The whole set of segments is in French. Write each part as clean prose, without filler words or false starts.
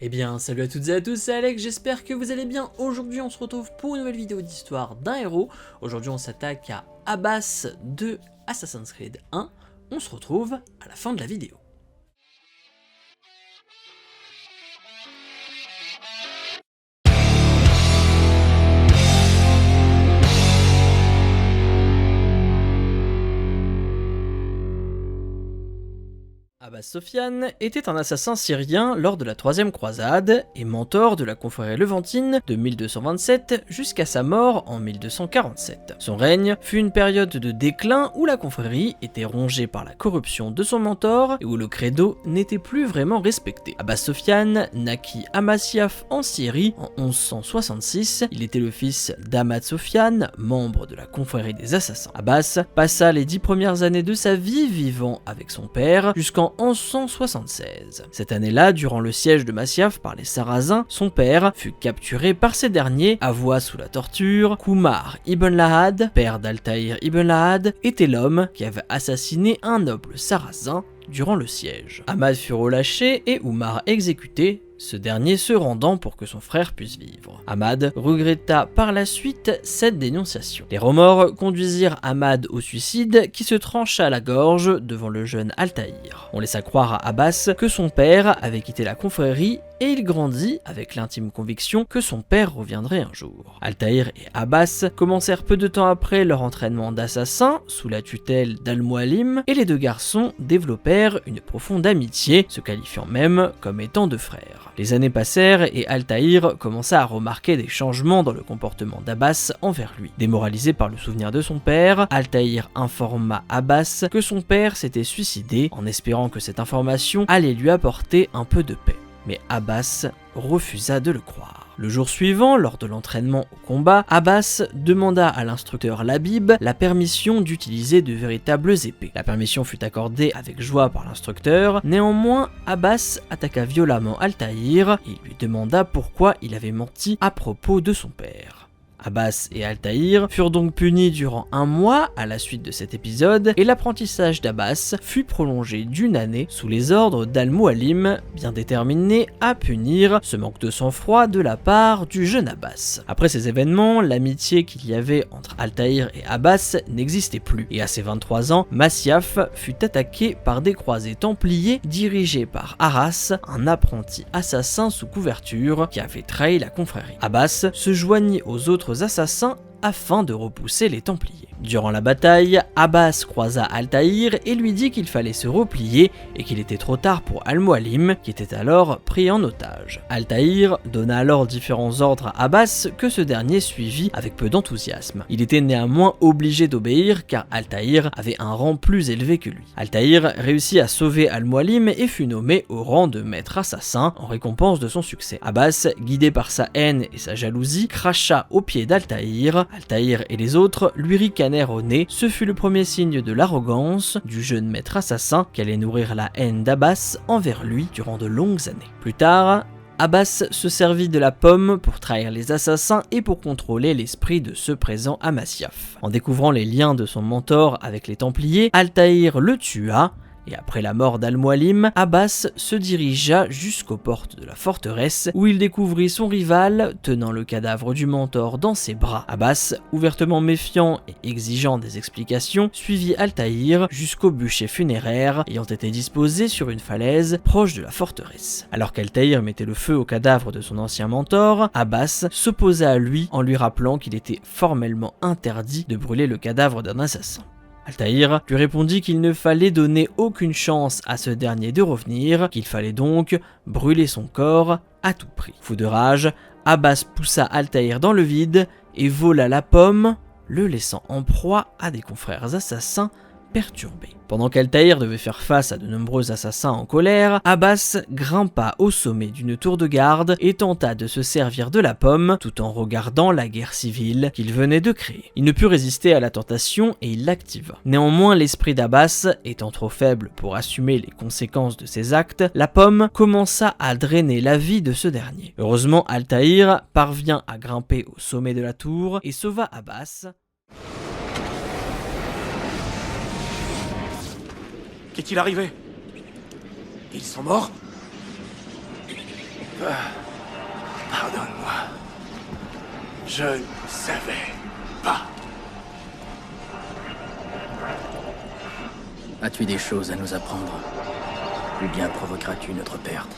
Eh bien, salut à toutes et à tous, c'est Alex, j'espère que vous allez bien. Aujourd'hui, on se retrouve pour une nouvelle vidéo d'histoire d'un héros. Aujourd'hui, on s'attaque à Abbas de Assassin's Creed 1. On se retrouve à la fin de la vidéo. Abbas Sofyan était un assassin syrien lors de la troisième croisade et mentor de la confrérie levantine de 1227 jusqu'à sa mort en 1247. Son règne fut une période de déclin où la confrérie était rongée par la corruption de son mentor et où le credo n'était plus vraiment respecté. Abbas Sofyan naquit à Masyaf en Syrie en 1166. Il était le fils d'Ahmad Sofyan, membre de la confrérie des assassins. Abbas passa les 10 premières années de sa vie vivant avec son père jusqu'en 1176. Cette année-là, durant le siège de Masyaf par les Sarrasins, son père fut capturé par ces derniers, avoua sous la torture. Kumar ibn Lahad, père d'Altaïr ibn Lahad, était l'homme qui avait assassiné un noble sarrasin durant le siège. Ahmad fut relâché et Umar exécuté, ce dernier se rendant pour que son frère puisse vivre. Ahmad regretta par la suite cette dénonciation. Les remords conduisirent Ahmad au suicide qui se trancha la gorge devant le jeune Altaïr. On laissa croire à Abbas que son père avait quitté la confrérie et il grandit avec l'intime conviction que son père reviendrait un jour. Altaïr et Abbas commencèrent peu de temps après leur entraînement d'assassin sous la tutelle d'Al-Mualim et les deux garçons développèrent une profonde amitié, se qualifiant même comme étant deux frères. Les années passèrent et Altaïr commença à remarquer des changements dans le comportement d'Abbas envers lui. Démoralisé par le souvenir de son père, Altaïr informa Abbas que son père s'était suicidé en espérant que cette information allait lui apporter un peu de paix. Mais Abbas refusa de le croire. Le jour suivant, lors de l'entraînement au combat, Abbas demanda à l'instructeur Labib la permission d'utiliser de véritables épées. La permission fut accordée avec joie par l'instructeur, néanmoins Abbas attaqua violemment Altaïr et lui demanda pourquoi il avait menti à propos de son père. Abbas et Altaïr furent donc punis durant 1 mois à la suite de cet épisode et l'apprentissage d'Abbas fut prolongé d'1 année sous les ordres d'Al-Mualim, bien déterminé à punir ce manque de sang-froid de la part du jeune Abbas. Après ces événements, l'amitié qu'il y avait entre Altaïr et Abbas n'existait plus et à ses 23 ans, Masyaf fut attaqué par des croisés templiers dirigés par Arras, un apprenti assassin sous couverture qui avait trahi la confrérie. Abbas se joignit aux autres assassins afin de repousser les Templiers. Durant la bataille, Abbas croisa Altaïr et lui dit qu'il fallait se replier et qu'il était trop tard pour Al-Mualim, qui était alors pris en otage. Altaïr donna alors différents ordres à Abbas que ce dernier suivit avec peu d'enthousiasme. Il était néanmoins obligé d'obéir car Altaïr avait un rang plus élevé que lui. Altaïr réussit à sauver Al-Mualim et fut nommé au rang de maître assassin en récompense de son succès. Abbas, guidé par sa haine et sa jalousie, cracha aux pieds d'Altaïr. Altaïr et les autres lui ricanèrent au nez. Ce fut le premier signe de l'arrogance du jeune maître assassin qui allait nourrir la haine d'Abbas envers lui durant de longues années. Plus tard, Abbas se servit de la pomme pour trahir les assassins et pour contrôler l'esprit de ceux présents à Masyaf. En découvrant les liens de son mentor avec les Templiers, Altaïr le tua. Et après la mort d'Al-Mualim, Abbas se dirigea jusqu'aux portes de la forteresse où il découvrit son rival tenant le cadavre du mentor dans ses bras. Abbas, ouvertement méfiant et exigeant des explications, suivit Altaïr jusqu'au bûcher funéraire ayant été disposé sur une falaise proche de la forteresse. Alors qu'Altaïr mettait le feu au cadavre de son ancien mentor, Abbas s'opposa à lui en lui rappelant qu'il était formellement interdit de brûler le cadavre d'un assassin. Altaïr lui répondit qu'il ne fallait donner aucune chance à ce dernier de revenir, qu'il fallait donc brûler son corps à tout prix. Fou de rage, Abbas poussa Altaïr dans le vide et vola la pomme, le laissant en proie à des confrères assassins perturbés. Pendant qu'Altaïr devait faire face à de nombreux assassins en colère, Abbas grimpa au sommet d'une tour de garde et tenta de se servir de la pomme tout en regardant la guerre civile qu'il venait de créer. Il ne put résister à la tentation et il l'activa. Néanmoins, l'esprit d'Abbas étant trop faible pour assumer les conséquences de ses actes, la pomme commença à drainer la vie de ce dernier. Heureusement, Altaïr parvient à grimper au sommet de la tour et sauva Abbas. Qu'est-il arrivé? Ils sont morts? Pardonne-moi. Je ne savais pas. As-tu des choses à nous apprendre? Ou bien provoqueras-tu notre perte?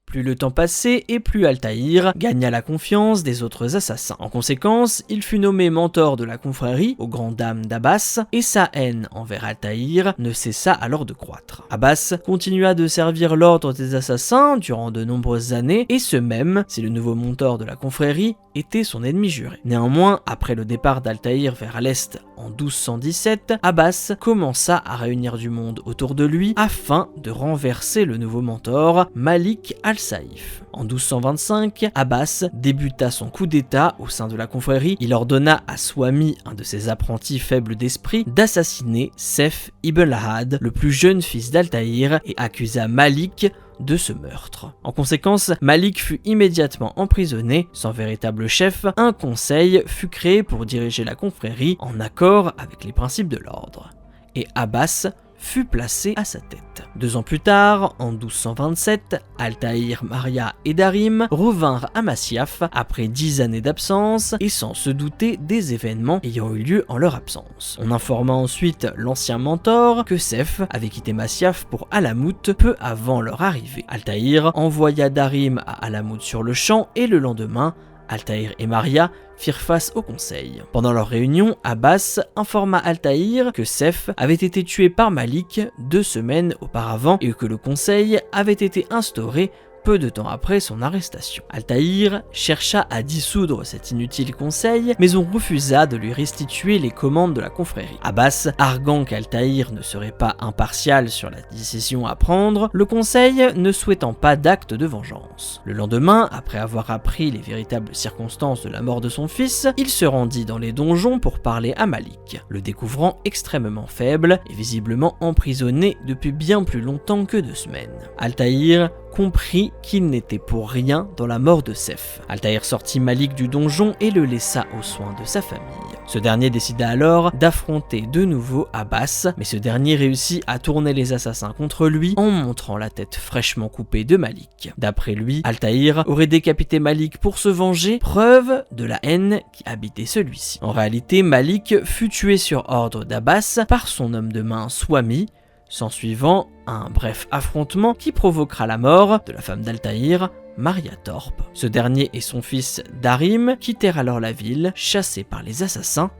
Plus le temps passait et plus Altaïr gagna la confiance des autres assassins. En conséquence, il fut nommé mentor de la confrérie aux grandes dames d'Abbas et sa haine envers Altaïr ne cessa alors de croître. Abbas continua de servir l'ordre des assassins durant de nombreuses années et ce même si le nouveau mentor de la confrérie était son ennemi juré. Néanmoins, après le départ d'Altaïr vers l'est en 1217, Abbas commença à réunir du monde autour de lui afin de renverser le nouveau mentor, Malik al-Saïf. En 1225, Abbas débuta son coup d'état au sein de la confrérie. Il ordonna à Swami, un de ses apprentis faibles d'esprit, d'assassiner Sef ibn Lahad, le plus jeune fils d'Altaïr, et accusa Malik de ce meurtre. En conséquence, Malik fut immédiatement emprisonné. Sans véritable chef, un conseil fut créé pour diriger la confrérie en accord avec les principes de l'ordre. Et Abbas fut placé à sa tête. 2 ans plus tard, en 1227, Altaïr, Maria et Darim revinrent à Masyaf après 10 années d'absence et sans se douter des événements ayant eu lieu en leur absence. On informa ensuite l'ancien mentor que Sef avait quitté Masyaf pour Alamout peu avant leur arrivée. Altaïr envoya Darim à Alamout sur le champ et le lendemain, Altaïr et Maria firent face au conseil. Pendant leur réunion, Abbas informa Altaïr que Sef avait été tué par Malik 2 semaines auparavant et que le conseil avait été instauré peu de temps après son arrestation. Altaïr chercha à dissoudre cet inutile conseil, mais on refusa de lui restituer les commandes de la confrérie. Abbas, arguant qu'Altaïr ne serait pas impartial sur la décision à prendre, le conseil ne souhaitant pas d'acte de vengeance. Le lendemain, après avoir appris les véritables circonstances de la mort de son fils, il se rendit dans les donjons pour parler à Malik, le découvrant extrêmement faible et visiblement emprisonné depuis bien plus longtemps que 2 semaines. Altaïr comprit qu'il n'était pour rien dans la mort de Sef. Altaïr sortit Malik du donjon et le laissa aux soins de sa famille. Ce dernier décida alors d'affronter de nouveau Abbas, mais ce dernier réussit à tourner les assassins contre lui en montrant la tête fraîchement coupée de Malik. D'après lui, Altaïr aurait décapité Malik pour se venger, preuve de la haine qui habitait celui-ci. En réalité, Malik fut tué sur ordre d'Abbas par son homme de main Swami, s'ensuivant un bref affrontement qui provoquera la mort de la femme d'Altaïr, Maria Thorpe. Ce dernier et son fils Darim quittèrent alors la ville, chassés par les assassins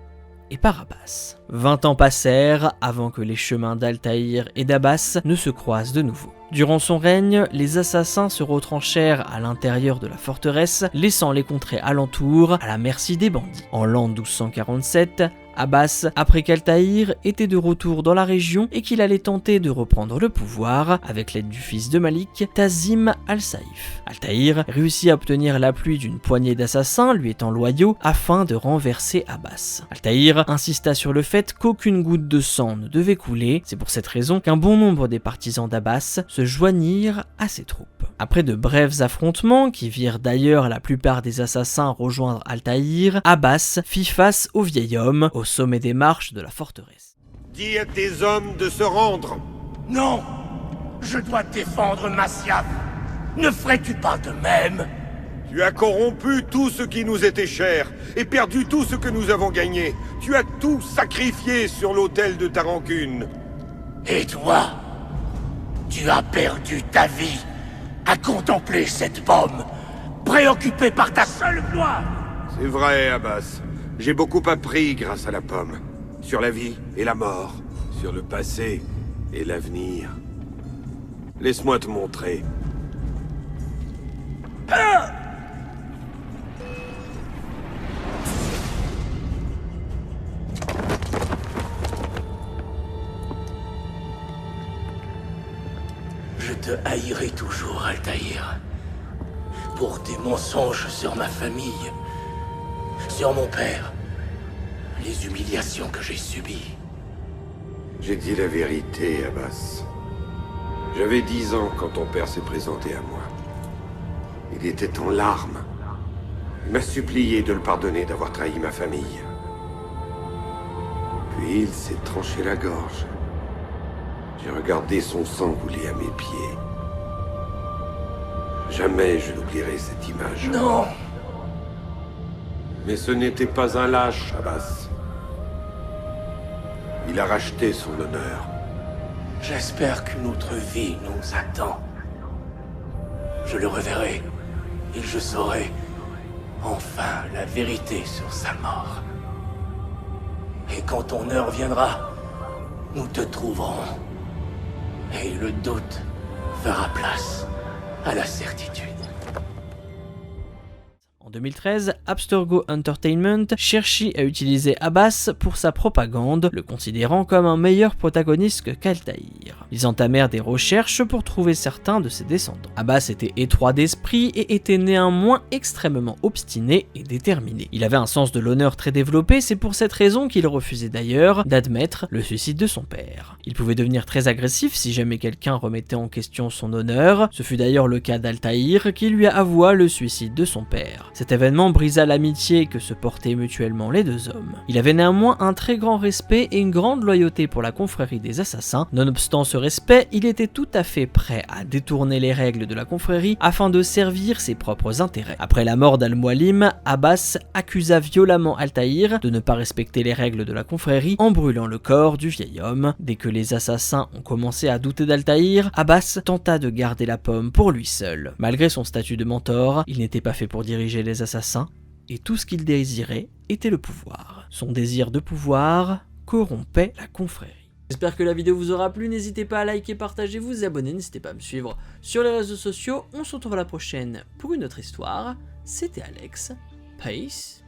et par Abbas. 20 ans passèrent avant que les chemins d'Altaïr et d'Abbas ne se croisent de nouveau. Durant son règne, les assassins se retranchèrent à l'intérieur de la forteresse, laissant les contrées alentours à la merci des bandits. En l'an 1247, Abbas apprit qu'Altaïr était de retour dans la région et qu'il allait tenter de reprendre le pouvoir avec l'aide du fils de Malik, Tazim al-Saïf. Altaïr réussit à obtenir l'appui d'une poignée d'assassins lui étant loyaux afin de renverser Abbas. Altaïr insista sur le fait qu'aucune goutte de sang ne devait couler. C'est pour cette raison qu'un bon nombre des partisans d'Abbas se joignirent à ses troupes. Après de brefs affrontements qui virent d'ailleurs la plupart des assassins rejoindre Altaïr, Abbas fit face au vieil homme au sommet des marches de la forteresse. Dis à tes hommes de se rendre. Non! Je dois défendre Masyaf! Ne ferais-tu pas de même? Tu as corrompu tout ce qui nous était cher et perdu tout ce que nous avons gagné. Tu as tout sacrifié sur l'autel de ta rancune. Et toi? Tu as perdu ta vie à contempler cette pomme, préoccupé par ta seule gloire! C'est vrai, Abbas. J'ai beaucoup appris grâce à la pomme. Sur la vie et la mort. Sur le passé et l'avenir. Laisse-moi te montrer. Ah! Je te haïrai toujours, Altaïr. Pour tes mensonges sur ma famille, sur mon père, les humiliations que j'ai subies. J'ai dit la vérité, Abbas. J'avais 10 ans quand ton père s'est présenté à moi. Il était en larmes. Il m'a supplié de le pardonner d'avoir trahi ma famille. Puis il s'est tranché la gorge. J'ai regardé son sang couler à mes pieds. Jamais je n'oublierai cette image. Non! Mais ce n'était pas un lâche, Abbas. Il a racheté son honneur. J'espère qu'une autre vie nous attend. Je le reverrai, et je saurai enfin la vérité sur sa mort. Et quand ton heure viendra, nous te trouverons. Et le doute fera place à la certitude. En 2013, Abstergo Entertainment cherchait à utiliser Abbas pour sa propagande, le considérant comme un meilleur protagoniste que qu'Altaïr. Ils entamèrent des recherches pour trouver certains de ses descendants. Abbas était étroit d'esprit et était néanmoins extrêmement obstiné et déterminé. Il avait un sens de l'honneur très développé, c'est pour cette raison qu'il refusait d'ailleurs d'admettre le suicide de son père. Il pouvait devenir très agressif si jamais quelqu'un remettait en question son honneur, ce fut d'ailleurs le cas d'Altaïr qui lui avoua le suicide de son père. Cet événement brisa l'amitié que se portaient mutuellement les deux hommes. Il avait néanmoins un très grand respect et une grande loyauté pour la confrérie des assassins. Nonobstant ce respect, il était tout à fait prêt à détourner les règles de la confrérie afin de servir ses propres intérêts. Après la mort d'Al-Mualim, Abbas accusa violemment Altaïr de ne pas respecter les règles de la confrérie en brûlant le corps du vieil homme. Dès que les assassins ont commencé à douter d'Altaïr, Abbas tenta de garder la pomme pour lui seul. Malgré son statut de mentor, il n'était pas fait pour diriger les assassins, et tout ce qu'il désirait était le pouvoir. Son désir de pouvoir corrompait la confrérie. J'espère que la vidéo vous aura plu, n'hésitez pas à liker, partager, vous abonner, n'hésitez pas à me suivre sur les réseaux sociaux. On se retrouve à la prochaine pour une autre histoire. C'était Alex, peace.